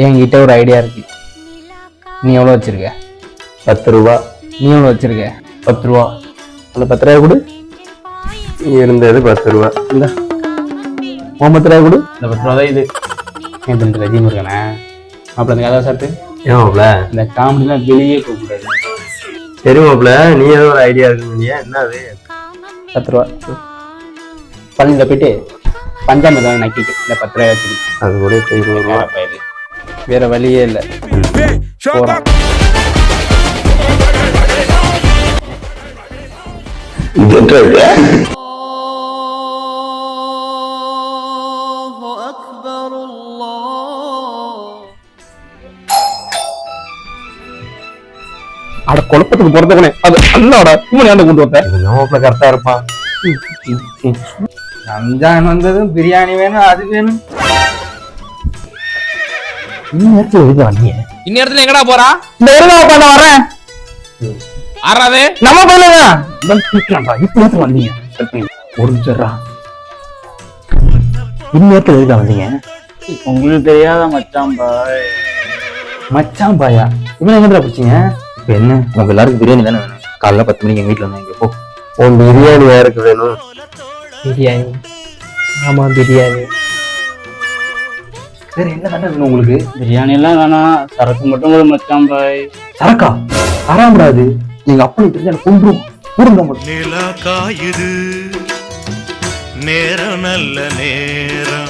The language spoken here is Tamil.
என்கிட்ட ஒரு ஐடியா இருக்கு. நீ எவ்வளோ வச்சிருக்க? 10 ரூபா. நீ எவ்வளோ வச்சிருக்க? 10 ரூபா. அந்த 10 ரூபாய் கொடு. இருந்தது 10 ரூபா. இந்த 10 ரூபாய் கொடு. இந்த 10 ரூபா தான் இது. என் ஃப்ரெண்ட் ரஜி முருகனே மாப்பிள்ள இந்த கதை சாப்பிட்டு ஏன் மாப்பிள்ள இந்த காமெடிலாம் வெளியே போகக்கூடாது. சரி மாப்பிள்ள, நீ ஏதோ ஒரு ஐடியா இருக்கு. என்ன அது? 10 ரூபா பழனியில் போயிட்டு பஞ்சாமிரதம் நக்கிட்டு இந்த 10 ரூபாய் வச்சுருக்கு. அது கூட 20 ரூபா. வேற வழியே இல்லை. போறோம். அட குழப்பத்துக்கு போறதுக்குனே அது அல்லாடா இவன் ஏன் கொண்டு வந்த? மாப்பிள்ள கரெக்டா இருப்பான். ரம்ஜான் வந்ததும் பிரியாணி வேணும், அது வேணும். இந்நேரத்துல எங்கடா போறா? இந்த உருவா வரேன். ஆறாது நம்ம பையன்தான். இப்ப வந்தீங்க ஒரு நிமிஷம்ரா. இந்நேரத்துல எதுக்கு வந்தீங்க? உங்களுக்கு தெரியாத மச்சான் பாய். மச்சான் பாயா? இவன் எங்கடா பிடிச்சிங்க? இப்ப என்ன உங்க எல்லாருக்கும் பிரியாணி தானே வேணும்? காலைல 10 மணிக்கு எங்க வீட்டுல வந்தாங்க. போ. உன் பிரியாணி யாருக்கு வேணும்? பிரியாணி. ஆமா பிரியாணி. வேற என்ன தானே வேணும் உங்களுக்கு? பிரியாணி எல்லாம் வேணாம், சரக்கு மட்டும் கூட மச்சான் பாய். சரக்கா? ஆறாமடாது. எங்க அப்பனை தெரிஞ்சா கொன்றும் கூடுங்க மட்டும். நிலா காயுது, நேரம் நல்ல நேரம்.